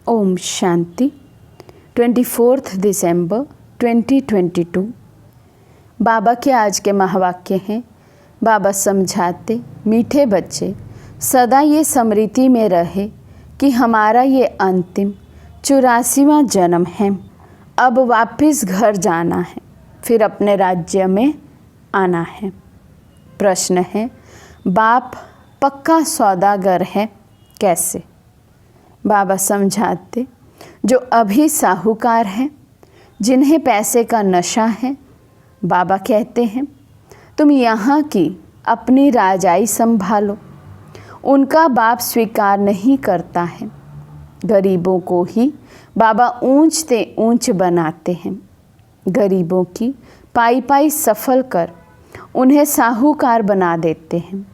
ओम शांति। 24 दिसंबर 2022। बाबा के आज के महावाक्य हैं। बाबा समझाते, मीठे बच्चे सदा ये स्मृति में रहे कि हमारा ये अंतिम 84वां जन्म है। अब वापस घर जाना है, फिर अपने राज्य में आना है। प्रश्न है, बाप पक्का सौदागर है कैसे? बाबा समझाते, जो अभी साहूकार हैं, जिन्हें पैसे का नशा है, बाबा कहते हैं तुम यहाँ की अपनी राजाई संभालो। उनका बाप स्वीकार नहीं करता है। गरीबों को ही बाबा ऊंचते ऊंच बनाते हैं। गरीबों की पाई पाई सफल कर उन्हें साहूकार बना देते हैं।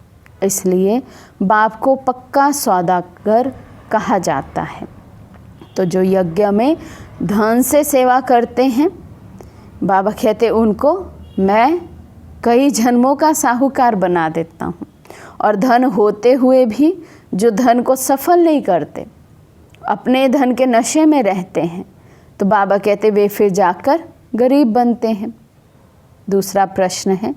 इसलिए बाप को पक्का सौदागर कहा जाता है। तो जो यज्ञ में धन से सेवा करते हैं, बाबा कहते उनको मैं कई जन्मों का साहूकार बना देता हूँ। और धन होते हुए भी जो धन को सफल नहीं करते, अपने धन के नशे में रहते हैं, तो बाबा कहते वे फिर जाकर गरीब बनते हैं। दूसरा प्रश्न है,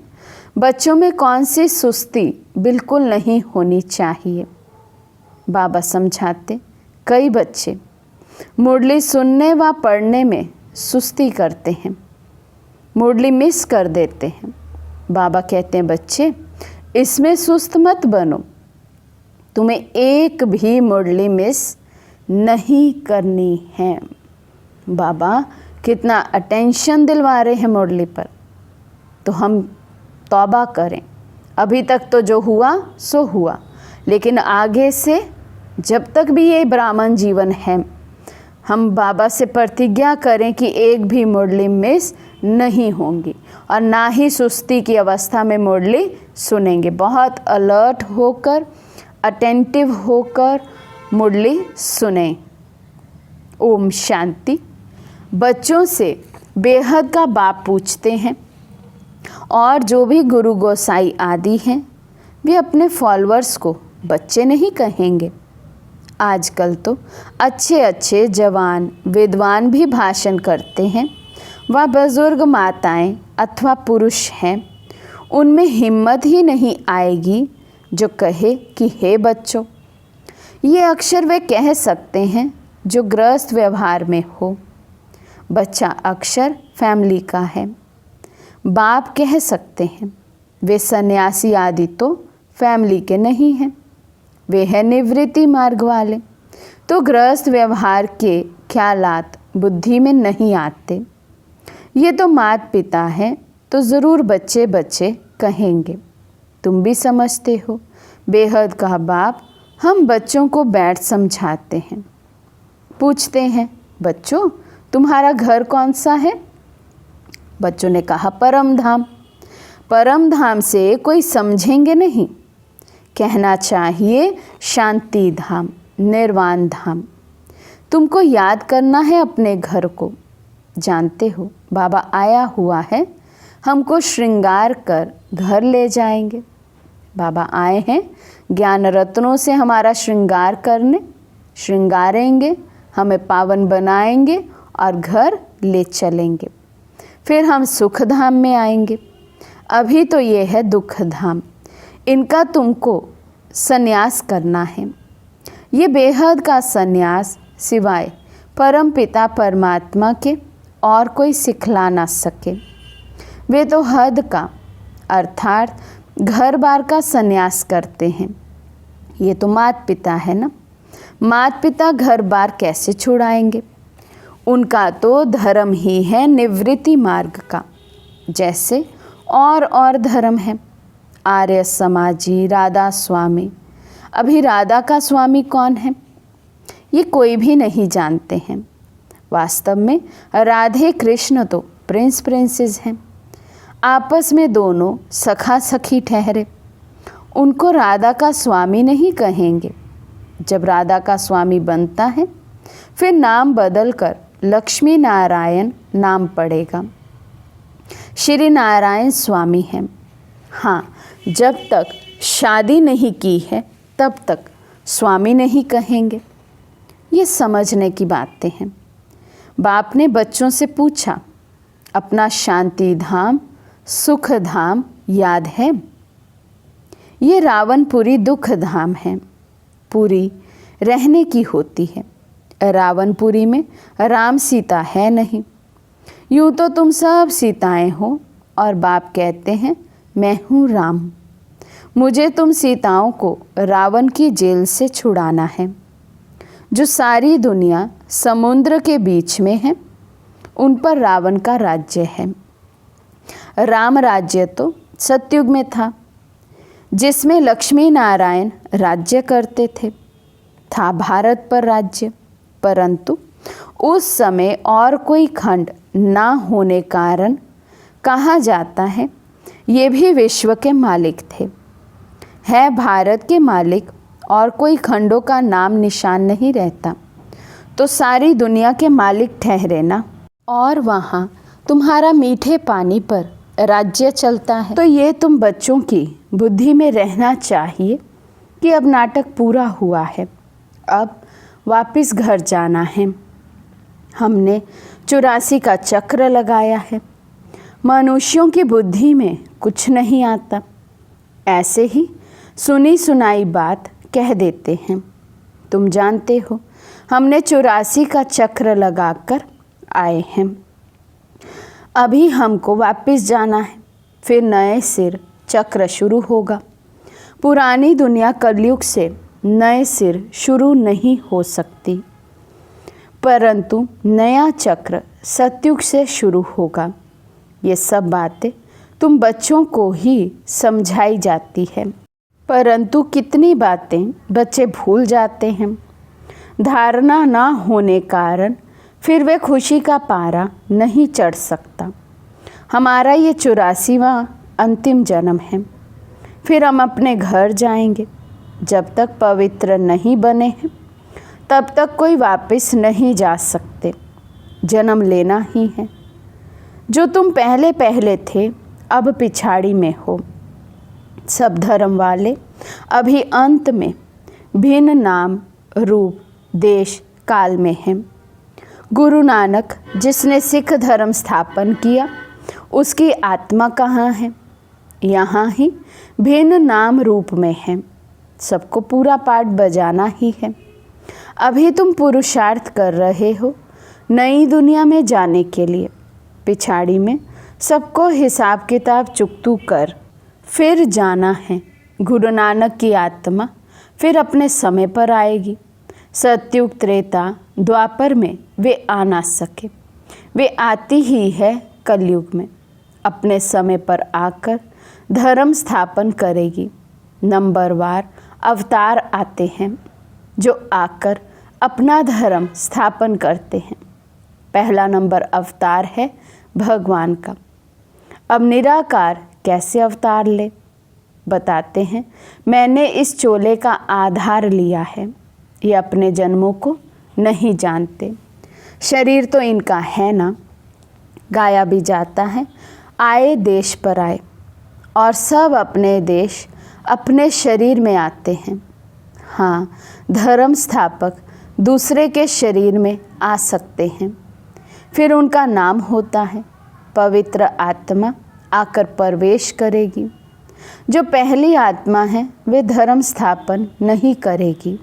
बच्चों में कौन सी सुस्ती बिल्कुल नहीं होनी चाहिए? बाबा समझाते, कई बच्चे मुरली सुनने व पढ़ने में सुस्ती करते हैं, मुरली मिस कर देते हैं। बाबा कहते हैं बच्चे इसमें सुस्त मत बनो, तुम्हें एक भी मुरली मिस नहीं करनी है। बाबा कितना अटेंशन दिलवा रहे हैं मुरली पर, तो हम तौबा करें। अभी तक तो जो हुआ सो हुआ, लेकिन आगे से जब तक भी ये ब्राह्मण जीवन है, हम बाबा से प्रतिज्ञा करें कि एक भी मुरली मिस नहीं होंगी और ना ही सुस्ती की अवस्था में मुरली सुनेंगे। बहुत अलर्ट होकर, अटेंटिव होकर मुरली सुने। ओम शांति। बच्चों से बेहद का बाप पूछते हैं और जो भी गुरु गोसाई आदि हैं, वे अपने फॉलोअर्स को बच्चे नहीं कहेंगे। आजकल तो अच्छे अच्छे जवान विद्वान भी भाषण करते हैं। वह बुजुर्ग माताएं अथवा पुरुष हैं, उनमें हिम्मत ही नहीं आएगी जो कहे कि हे बच्चों। ये अक्षर वे कह सकते हैं जो गृहस्थ व्यवहार में हो। बच्चा अक्षर फैमिली का है। बाप कह सकते हैं, वे सन्यासी आदि तो फैमिली के नहीं हैं, वे हैं निवृत्ति मार्ग वाले। तो गृहस्थ व्यवहार के ख्यालात बुद्धि में नहीं आते। ये तो माता पिता हैं, तो ज़रूर बच्चे बच्चे कहेंगे। तुम भी समझते हो, बेहद का बाप हम बच्चों को बैठ समझाते हैं। पूछते हैं, बच्चों तुम्हारा घर कौन सा है? बच्चों ने कहा परम धाम। परम धाम से कोई समझेंगे नहीं, कहना चाहिए शांति धाम, निर्वाण धाम। तुमको याद करना है अपने घर को। जानते हो बाबा आया हुआ है, हमको श्रृंगार कर घर ले जाएंगे। बाबा आए हैं ज्ञान रत्नों से हमारा श्रृंगार करने, श्रृंगारेंगे, हमें पावन बनाएंगे और घर ले चलेंगे। फिर हम सुख धाम में आएंगे। अभी तो ये है दुख धाम, इनका तुमको संन्यास करना है। ये बेहद का संन्यास सिवाय परम पिता परमात्मा के और कोई सिखला ना सके। वे तो हद का अर्थात घर बार का संन्यास करते हैं। ये तो माता पिता है ना। माता पिता घर बार कैसे छुड़ाएंगे? उनका तो धर्म ही है निवृत्ति मार्ग का, जैसे और धर्म है। आर्य समाजी, राधा स्वामी। अभी राधा का स्वामी कौन है, ये कोई भी नहीं जानते हैं। वास्तव में राधे कृष्ण तो प्रिंस प्रिंसेस हैं। आपस में दोनों सखा सखी ठहरे। उनको राधा का स्वामी नहीं कहेंगे। जब राधा का स्वामी बनता है, फिर नाम बदलकर लक्ष्मी नारायण नाम पड़ेगा। श्री नारायण स्वामी हैं। हाँ, जब तक शादी नहीं की है तब तक स्वामी नहीं कहेंगे। ये समझने की बातें हैं। बाप ने बच्चों से पूछा, अपना शांति धाम, सुख धाम याद है? ये रावणपुरी दुख धाम है, पूरी रहने की होती है। रावणपुरी में राम सीता है नहीं। यूँ तो तुम सब सीताएं हो और बाप कहते हैं मैं हूँ राम। मुझे तुम सीताओं को रावण की जेल से छुड़ाना है। जो सारी दुनिया समुद्र के बीच में है, उन पर रावण का राज्य है। राम राज्य तो सतयुग में था, जिसमें लक्ष्मी नारायण राज्य करते थे। था भारत पर राज्य, परंतु उस समय और कोई खंड ना होने कारण कहा जाता है ये भी विश्व के मालिक थे। है भारत के मालिक और कोई खंडों का नाम निशान नहीं रहता, तो सारी दुनिया के मालिक ठहरे ना। और वहाँ तुम्हारा मीठे पानी पर राज्य चलता है। तो ये तुम बच्चों की बुद्धि में रहना चाहिए कि अब नाटक पूरा हुआ है, अब वापस घर जाना है। हमने 84 का चक्र लगाया है। मनुष्यों की बुद्धि में कुछ नहीं आता, ऐसे ही सुनी सुनाई बात कह देते हैं। तुम जानते हो हमने 84 का चक्र लगाकर आए हैं। अभी हमको वापस जाना है, फिर नए सिर चक्र शुरू होगा। पुरानी दुनिया कलयुग से नए सिर शुरू नहीं हो सकती, परंतु नया चक्र सतयुग से शुरू होगा। ये सब बातें तुम बच्चों को ही समझाई जाती है, परंतु कितनी बातें बच्चे भूल जाते हैं। धारणा ना होने कारण फिर वे खुशी का पारा नहीं चढ़ सकता। हमारा ये 84वां अंतिम जन्म है, फिर हम अपने घर जाएंगे। जब तक पवित्र नहीं बने हैं तब तक कोई वापस नहीं जा सकते। जन्म लेना ही है। जो तुम पहले पहले थे अब पिछाड़ी में हो। सब धर्म वाले अभी अंत में भिन्न नाम, रूप, देश, काल में हैं। गुरु नानक जिसने सिख धर्म स्थापन किया, उसकी आत्मा कहाँ है? यहाँ ही भिन्न नाम रूप में है। सबको पूरा पाठ बजाना ही है। अभी तुम पुरुषार्थ कर रहे हो नई दुनिया में जाने के लिए। पिछाड़ी में सबको हिसाब किताब चुकतू कर फिर जाना है। गुरु नानक की आत्मा फिर अपने समय पर आएगी। सतयुग, त्रेता, द्वापर में वे आ ना सके। वे आती ही है कलयुग में। अपने समय पर आकर धर्म स्थापन करेगी। नंबरवार अवतार आते हैं जो आकर अपना धर्म स्थापन करते हैं। पहला नंबर अवतार है भगवान का। अब निराकार कैसे अवतार ले? बताते हैं, मैंने इस चोले का आधार लिया है। ये अपने जन्मों को नहीं जानते। शरीर तो इनका है ना, गाया भी जाता है, आए देश पर आए, और सब अपने देश अपने शरीर में आते हैं। हाँ, धर्म स्थापक दूसरे के शरीर में आ सकते हैं। फिर उनका नाम होता है पवित्र आत्मा आकर प्रवेश करेगी। जो पहली आत्मा है वे धर्म स्थापन नहीं करेगी।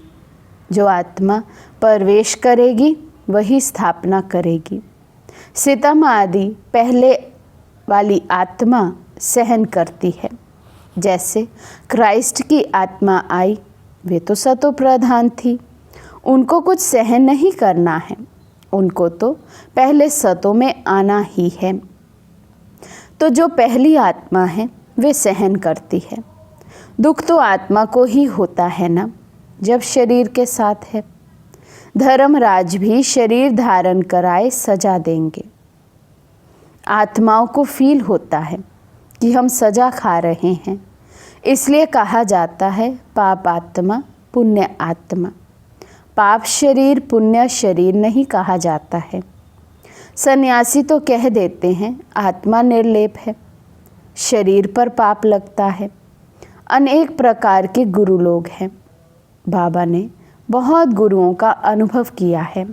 जो आत्मा प्रवेश करेगी वही स्थापना करेगी। सितम आदि पहले वाली आत्मा सहन करती है। जैसे क्राइस्ट की आत्मा आई, वे तो सतो प्रधान थी, उनको कुछ सहन नहीं करना है। उनको तो पहले सतों में आना ही है। तो जो पहली आत्मा है वे सहन करती है। दुख तो आत्मा को ही होता है ना, जब शरीर के साथ है। धर्मराज भी शरीर धारण कराए सजा देंगे। आत्माओं को फील होता है कि हम सजा खा रहे हैं, इसलिए कहा जाता है पाप आत्मा, पुण्य आत्मा। पाप शरीर, पुण्य शरीर नहीं कहा जाता है। सन्यासी तो कह देते हैं आत्मा निर्लेप है, शरीर पर पाप लगता है। अनेक प्रकार के गुरु लोग हैं। बाबा ने बहुत गुरुओं का अनुभव किया है।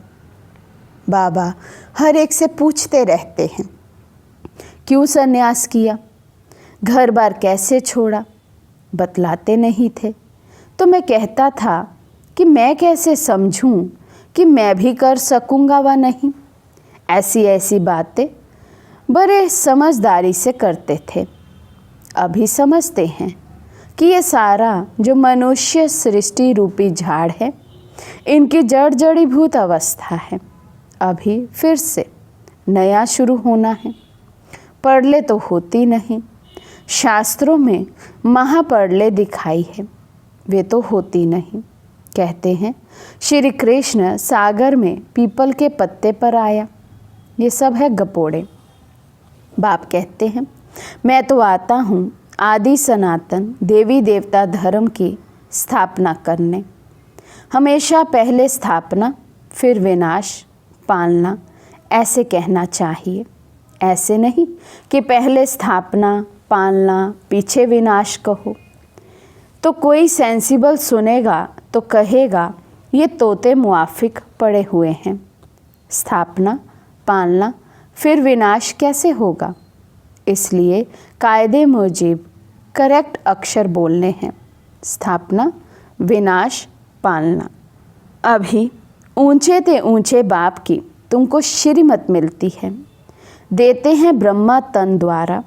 बाबा हर एक से पूछते रहते हैं, क्यों संन्यास किया, घर बार कैसे छोड़ा, बतलाते नहीं थे। तो मैं कहता था कि मैं कैसे समझूं कि मैं भी कर सकूंगा व नहीं। ऐसी ऐसी बातें बड़े समझदारी से करते थे। अभी समझते हैं कि ये सारा जो मनुष्य सृष्टि रूपी झाड़ है, इनकी जड़ जड़ीभूत अवस्था है। अभी फिर से नया शुरू होना है। पढ़ले तो होती नहीं, शास्त्रों में महापढ़ले दिखाई है, वे तो होती नहीं। कहते हैं श्री कृष्ण सागर में पीपल के पत्ते पर आया, ये सब है गपोड़े। बाप कहते हैं मैं तो आता हूँ आदि सनातन देवी देवता धर्म की स्थापना करने। हमेशा पहले स्थापना फिर विनाश पालना, ऐसे कहना चाहिए। ऐसे नहीं कि पहले स्थापना पालना पीछे विनाश कहो। तो कोई सेंसिबल सुनेगा तो कहेगा ये तोते मुआफिक पड़े हुए हैं। स्थापना पालना फिर विनाश कैसे होगा? इसलिए कायदे मुजीब करेक्ट अक्षर बोलने हैं, स्थापना विनाश पालना। अभी ऊंचे ते ऊंचे बाप की तुमको श्रीमत मिलती है, देते हैं ब्रह्मा तन द्वारा।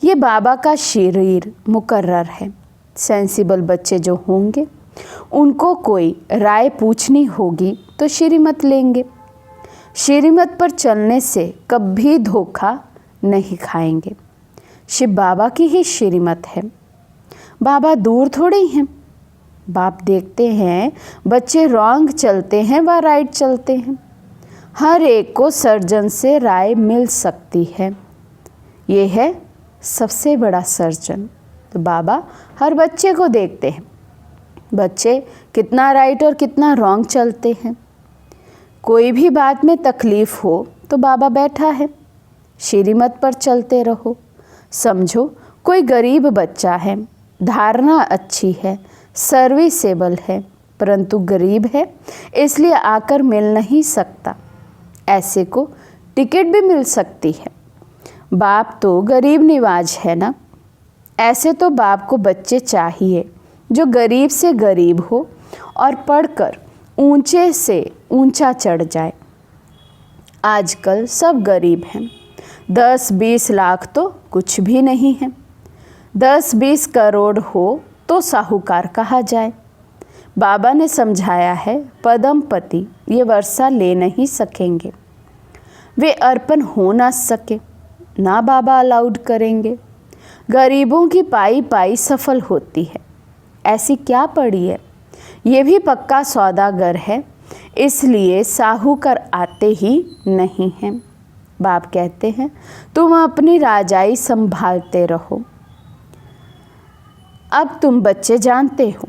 ये बाबा का शरीर मुकर्रर है। सेंसिबल बच्चे जो होंगे उनको कोई राय पूछनी होगी तो श्रीमत लेंगे। श्रीमत पर चलने से कभी धोखा नहीं खाएंगे। शिव बाबा की ही श्रीमत है। बाबा दूर थोड़े हैं। बाप देखते हैं बच्चे रॉन्ग चलते हैं व राइट चलते हैं। हर एक को सर्जन से राय मिल सकती है। ये है सबसे बड़ा सर्जन। तो बाबा हर बच्चे को देखते हैं, बच्चे कितना राइट और कितना रॉन्ग चलते हैं। कोई भी बात में तकलीफ हो तो बाबा बैठा है, श्रीमत पर चलते रहो। समझो कोई गरीब बच्चा है, धारणा अच्छी है, सर्विसेबल है, परंतु गरीब है इसलिए आकर मिल नहीं सकता। ऐसे को टिकट भी मिल सकती है। बाप तो गरीब निवाज है ना। ऐसे तो बाप को बच्चे चाहिए जो गरीब से गरीब हो और पढ़कर ऊंचे से ऊंचा चढ़ जाए। आजकल सब गरीब हैं। 10-20 लाख तो कुछ भी नहीं है। 10-20 करोड़ हो तो साहूकार कहा जाए। बाबा ने समझाया है पदमपति ये वर्षा ले नहीं सकेंगे, वे अर्पण हो ना सके ना बाबा अलाउड करेंगे। गरीबों की पाई पाई सफल होती है। ऐसी क्या पड़ी है? ये भी पक्का सौदागर है, इसलिए साहूकार आते ही नहीं हैं। बाप कहते हैं तुम अपनी राजाई संभालते रहो। अब तुम बच्चे जानते हो,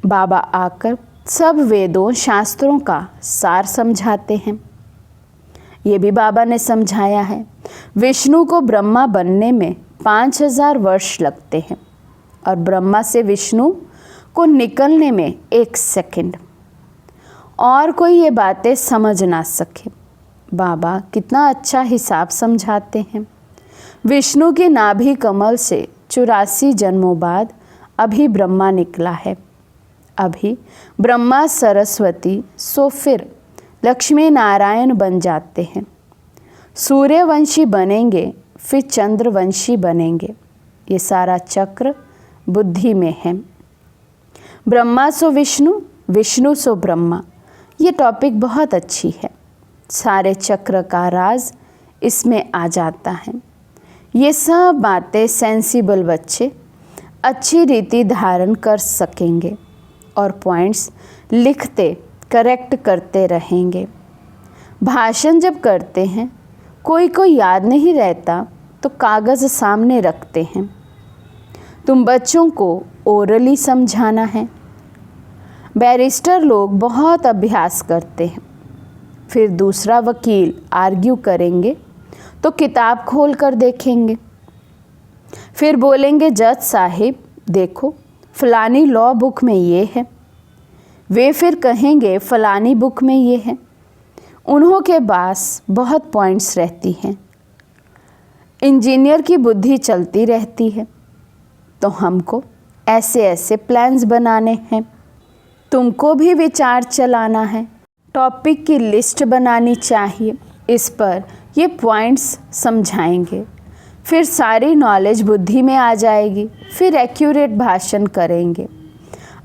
बाबा आकर सब वेदों शास्त्रों का सार समझाते हैं। ये भी बाबा ने समझाया है विष्णु को ब्रह्मा बनने में 5000 वर्ष लगते हैं और ब्रह्मा से विष्णु को निकलने में 1 सेकंड। और कोई ये बातें समझ ना सके। बाबा कितना अच्छा हिसाब समझाते हैं। विष्णु के नाभि कमल से 84 जन्मों बाद अभी ब्रह्मा निकला है। अभी ब्रह्मा सरस्वती सो फिर लक्ष्मी नारायण बन जाते हैं। सूर्यवंशी बनेंगे फिर चंद्रवंशी बनेंगे। ये सारा चक्र बुद्धि में है। ब्रह्मा सो विष्णु, विष्णु सो ब्रह्मा। ये टॉपिक बहुत अच्छी है। सारे चक्र का राज इसमें आ जाता है। ये सब बातें सेंसिबल बच्चे अच्छी रीति धारण कर सकेंगे और पॉइंट्स लिखते करेक्ट करते रहेंगे। भाषण जब करते हैं कोई को याद नहीं रहता तो कागज़ सामने रखते हैं। तुम बच्चों को ओरली समझाना है। बैरिस्टर लोग बहुत अभ्यास करते हैं, फिर दूसरा वकील आर्ग्यू करेंगे तो किताब खोल कर देखेंगे, फिर बोलेंगे जज साहिब देखो फलानी लॉ बुक में ये है, वे फिर कहेंगे फलानी बुक में ये है। उन्हों के पास बहुत पॉइंट्स रहती हैं। इंजीनियर की बुद्धि चलती रहती है, तो हमको ऐसे ऐसे प्लान्स बनाने हैं। तुमको भी विचार चलाना है, टॉपिक की लिस्ट बनानी चाहिए, इस पर ये पॉइंट्स समझाएंगे। फिर सारी नॉलेज बुद्धि में आ जाएगी। फिर एक्यूरेट भाषण करेंगे।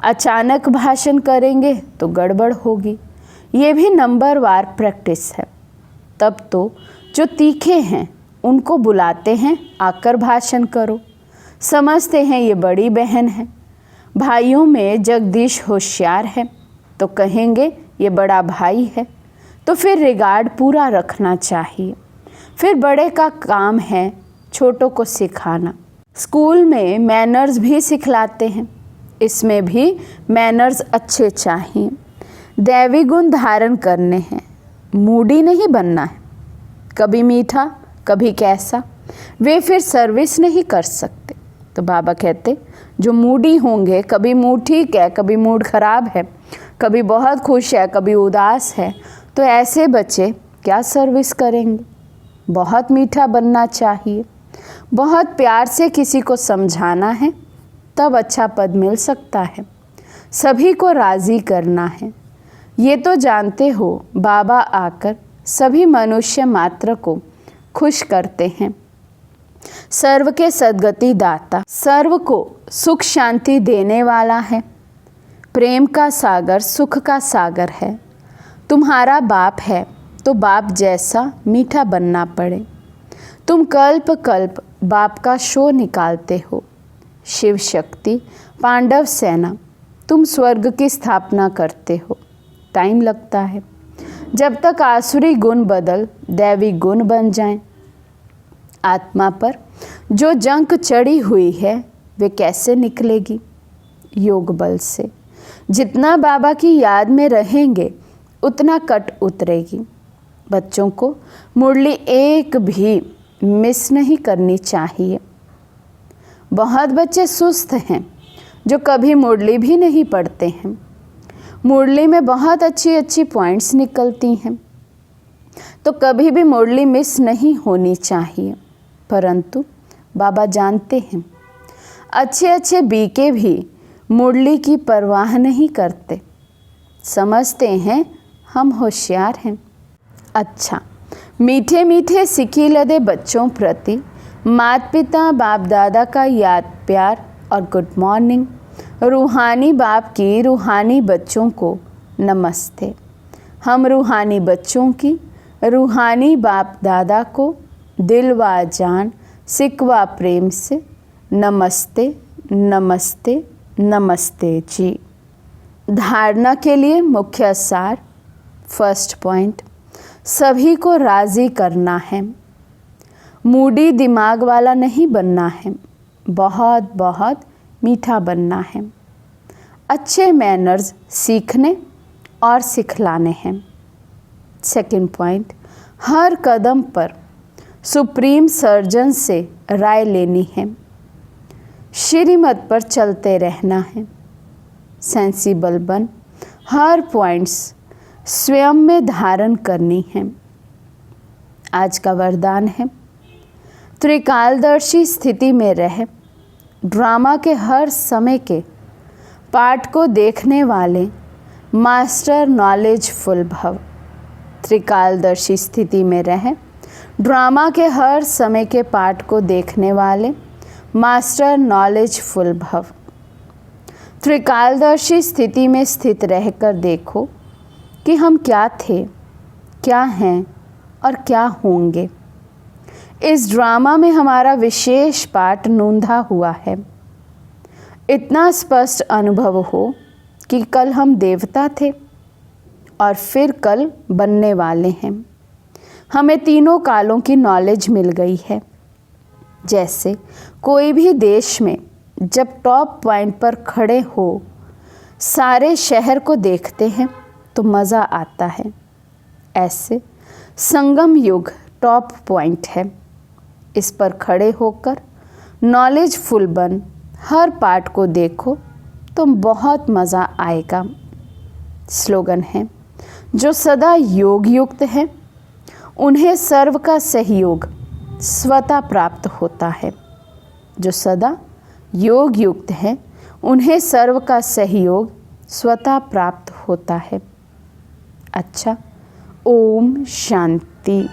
अचानक भाषण करेंगे तो गड़बड़ होगी। ये भी नंबरवार प्रैक्टिस है। तब तो जो तीखे हैं उनको बुलाते हैं, आकर भाषण करो। समझते हैं ये बड़ी बहन है। भाइयों में जगदीश होशियार है, तो कहेंगे ये बड़ा भाई है। तो फिर रिगार्ड पूरा रखना चाहिए। फिर बड़े का काम है छोटों को सिखाना। स्कूल में मैनर्स भी सिखलाते हैं, इसमें भी मैनर्स अच्छे चाहिए। दैवी गुण धारण करने हैं, मूडी नहीं बनना है। कभी मीठा कभी कैसा, वे फिर सर्विस नहीं कर सकते। तो बाबा कहते जो मूडी होंगे, कभी मूड ठीक है कभी मूड ख़राब है, कभी बहुत खुश है कभी उदास है, तो ऐसे बच्चे क्या सर्विस करेंगे। बहुत मीठा बनना चाहिए, बहुत प्यार से किसी को समझाना है, तब अच्छा पद मिल सकता है। सभी को राज़ी करना है। ये तो जानते हो बाबा आकर सभी मनुष्य मात्र को खुश करते हैं। सर्व के सद्गति दाता, सर्व को सुख शांति देने वाला है। प्रेम का सागर सुख का सागर है। तुम्हारा बाप है तो बाप जैसा मीठा बनना पड़े। तुम कल्प कल्प बाप का शो निकालते हो। शिव शक्ति पांडव सेना, तुम स्वर्ग की स्थापना करते हो। टाइम लगता है जब तक आसुरी गुण बदल दैवी गुण बन जाएं। आत्मा पर जो जंक चढ़ी हुई है वे कैसे निकलेगी? योग बल से। जितना बाबा की याद में रहेंगे उतना कट उतरेगी। बच्चों को मुरली एक भी मिस नहीं करनी चाहिए। बहुत बच्चे सुस्त हैं जो कभी मुरली भी नहीं पढ़ते हैं। मुरली में बहुत अच्छी अच्छी पॉइंट्स निकलती हैं, तो कभी भी मुरली मिस नहीं होनी चाहिए। परंतु बाबा जानते हैं अच्छे अच्छे बीके भी मुरली की परवाह नहीं करते। समझते हैं हम होशियार हैं। अच्छा, मीठे मीठे सिकी लदे बच्चों प्रति माता पिता बाप दादा का याद प्यार और गुड मॉर्निंग। रूहानी बाप की रूहानी बच्चों को नमस्ते। हम रूहानी बच्चों की रूहानी बाप दादा को दिल व जान सिकवा प्रेम से नमस्ते नमस्ते नमस्ते जी। धारणा के लिए मुख्य सार। फर्स्ट पॉइंट, सभी को राज़ी करना है। मूडी दिमाग वाला नहीं बनना है, बहुत बहुत मीठा बनना है। अच्छे मैनर्स सीखने और सिखलाने हैं। सेकंड पॉइंट, हर कदम पर सुप्रीम सर्जन से राय लेनी है। श्रीमत पर चलते रहना है। सेंसिबल बन हर पॉइंट्स स्वयं में धारण करनी है। आज का वरदान है त्रिकालदर्शी स्थिति में रह ड्रामा के हर समय के पाठ को देखने वाले मास्टर नॉलेजफुल भव। त्रिकालदर्शी स्थिति में रह ड्रामा के हर समय के पाठ को देखने वाले मास्टर नॉलेजफुल भव। त्रिकालदर्शी स्थिति में स्थित रहकर देखो कि हम क्या थे, क्या हैं और क्या होंगे। इस ड्रामा में हमारा विशेष पाठ नूंधा हुआ है। इतना स्पष्ट अनुभव हो कि कल हम देवता थे और फिर कल बनने वाले हैं। हमें तीनों कालों की नॉलेज मिल गई है। जैसे कोई भी देश में जब टॉप पॉइंट पर खड़े हो सारे शहर को देखते हैं तो मज़ा आता है, ऐसे संगम युग टॉप पॉइंट है। इस पर खड़े होकर नॉलेजफुल बन हर पार्ट को देखो तो बहुत मज़ा आएगा। स्लोगन है, जो सदा योग युक्त है उन्हें सर्व का सहयोग स्वतः प्राप्त होता है। जो सदा योग युक्त है उन्हें सर्व का सहयोग स्वतः प्राप्त होता है। अच्छा, ओम शांति।